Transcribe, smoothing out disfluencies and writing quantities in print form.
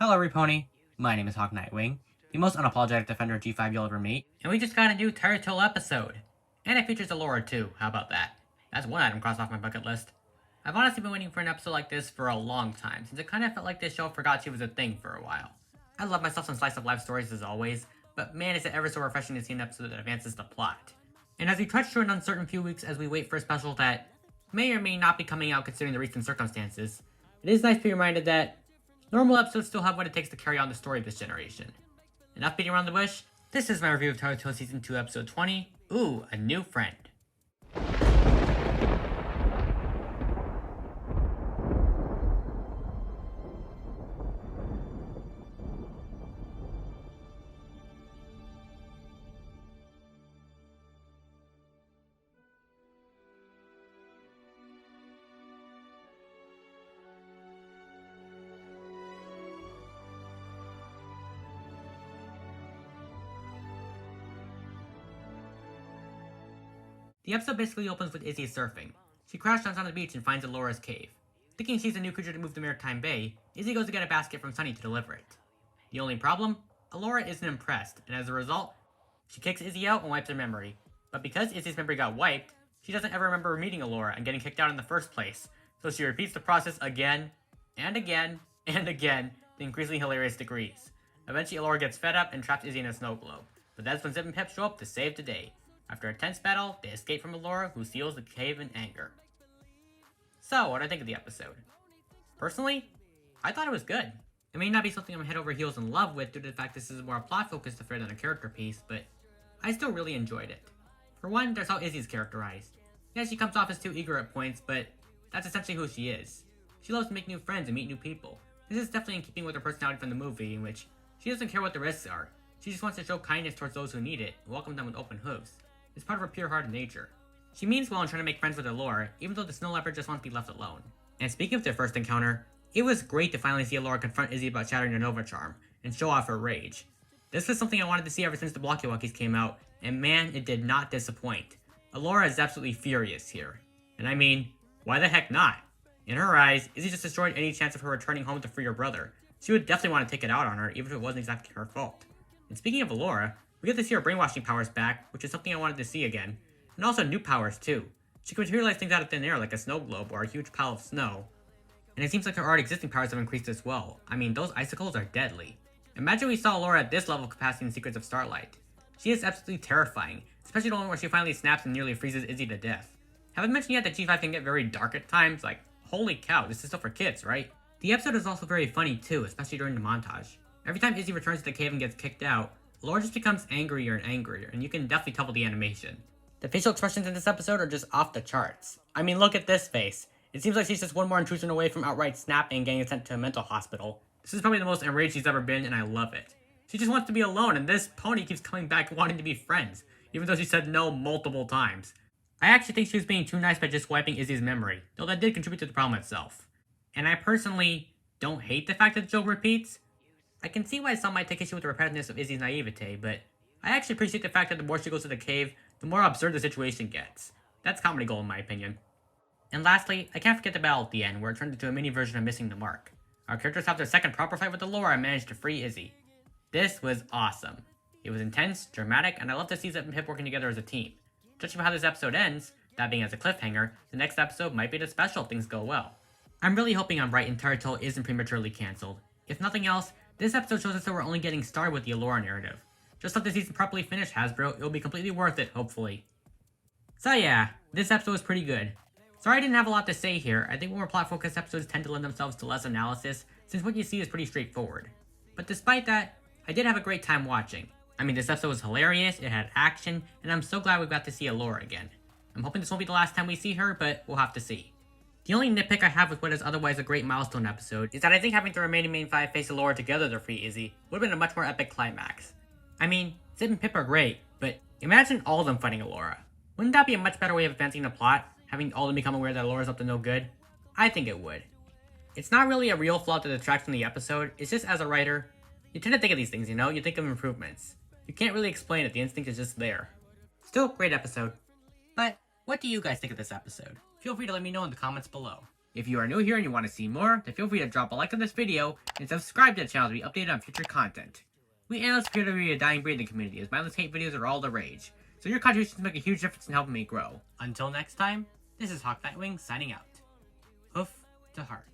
Hello, Repony. My name is Hawk Nightwing, the most unapologetic defender of G5 you'll ever meet. And we just got a new Turtle episode. And it features Allura too, how about that? That's one item crossed off my bucket list. I've honestly been waiting for an episode like this for a long time, since it kinda felt like this show forgot she was a thing for a while. I love myself some slice of life stories as always, but man is it ever so refreshing to see an episode that advances the plot. And as we trudge through an uncertain few weeks as we wait for a special that may or may not be coming out considering the recent circumstances, it is nice to be reminded that normal episodes still have what it takes to carry on the story of this generation. Enough beating around the bush, this is my review of Naruto Season 2 Episode 20, Ooh, a New Friend. The episode basically opens with Izzy surfing. She crash lands on the beach and finds Allura's cave. Thinking she's a new creature to move to Maritime Bay, Izzy goes to get a basket from Sunny to deliver it. The only problem? Allura isn't impressed, and as a result, she kicks Izzy out and wipes her memory. But because Izzy's memory got wiped, she doesn't ever remember meeting Allura and getting kicked out in the first place, so she repeats the process again, and again, and again, to increasingly hilarious degrees. Eventually Allura gets fed up and traps Izzy in a snow globe, but that's when Zip and Pip show up to save the day. After a tense battle, they escape from Allura, who seals the cave in anger. So, what do I think of the episode? Personally, I thought it was good. It may not be something I'm head over heels in love with due to the fact this is more a plot-focused affair than a character piece, but I still really enjoyed it. For one, there's how Izzy's characterized. Yeah, she comes off as too eager at points, but that's essentially who she is. She loves to make new friends and meet new people. This is definitely in keeping with her personality from the movie, in which she doesn't care what the risks are. She just wants to show kindness towards those who need it, and welcome them with open hooves. It's part of her pure-hearted nature. She means well in trying to make friends with Allura, even though the snow leopard just wants to be left alone. And speaking of their first encounter, it was great to finally see Allura confront Izzy about shattering her Nova Charm, and show off her rage. This was something I wanted to see ever since the Blocky Walkies came out, and man, it did not disappoint. Allura is absolutely furious here. And I mean, why the heck not? In her eyes, Izzy just destroyed any chance of her returning home to free her brother. She would definitely want to take it out on her, even if it wasn't exactly her fault. And speaking of Allura, we get to see her brainwashing powers back, which is something I wanted to see again. And also new powers too. She can materialize things out of thin air like a snow globe or a huge pile of snow. And it seems like her already existing powers have increased as well. I mean, those icicles are deadly. Imagine we saw Allura at this level of capacity in Secrets of Starlight. She is absolutely terrifying, especially the one where she finally snaps and nearly freezes Izzy to death. Haven't mentioned yet that G5 can get very dark at times, like, holy cow, this is still for kids, right? The episode is also very funny too, especially during the montage. Every time Izzy returns to the cave and gets kicked out, Allura just becomes angrier and angrier, and you can definitely tell by the animation. The facial expressions in this episode are just off the charts. I mean, look at this face. It seems like she's just one more intrusion away from outright snapping and getting sent to a mental hospital. This is probably the most enraged she's ever been, and I love it. She just wants to be alone, and this pony keeps coming back wanting to be friends, even though she said no multiple times. I actually think she was being too nice by just wiping Izzy's memory, though that did contribute to the problem itself. And I personally don't hate the fact that the joke repeats. I can see why some might take issue with the repetitiveness of Izzy's naivete, but I actually appreciate the fact that the more she goes to the cave, the more absurd the situation gets. That's comedy gold in my opinion. And lastly, I can't forget the battle at the end, where it turned into a mini version of Missing the Mark. Our characters have their second proper fight with Allura and managed to free Izzy. This was awesome. It was intense, dramatic, and I love to see Zip and Pip working together as a team. Judging by how this episode ends, that being as a cliffhanger, the next episode might be the special if things go well. I'm really hoping I'm right and Naruto isn't prematurely cancelled. If nothing else, this episode shows us that we're only getting started with the Allura narrative. Just let the season properly finish, Hasbro, it'll be completely worth it, hopefully. So yeah, this episode was pretty good. Sorry I didn't have a lot to say here. I think more plot-focused episodes tend to lend themselves to less analysis, since what you see is pretty straightforward. But despite that, I did have a great time watching. I mean, this episode was hilarious, it had action, and I'm so glad we got to see Allura again. I'm hoping this won't be the last time we see her, but we'll have to see. The only nitpick I have with what is otherwise a great milestone episode is that I think having the remaining main five face Allura together to free Izzy would have been a much more epic climax. I mean, Zip and Pip are great, but imagine all of them fighting Allura. Wouldn't that be a much better way of advancing the plot, having all of them become aware that Allura's up to no good? I think it would. It's not really a real flaw that detracts from the episode, it's just as a writer, you tend to think of these things, you know? You think of improvements. You can't really explain it, the instinct is just there. Still, great episode. But what do you guys think of this episode? Feel free to let me know in the comments below. If you are new here and you want to see more, then feel free to drop a like on this video and subscribe to the channel to be updated on future content. We analysts appear to be a dying breed in the community, as mindless hate videos are all the rage, so your contributions make a huge difference in helping me grow. Until next time, this is Hawk Nightwing signing out. Hoof to heart.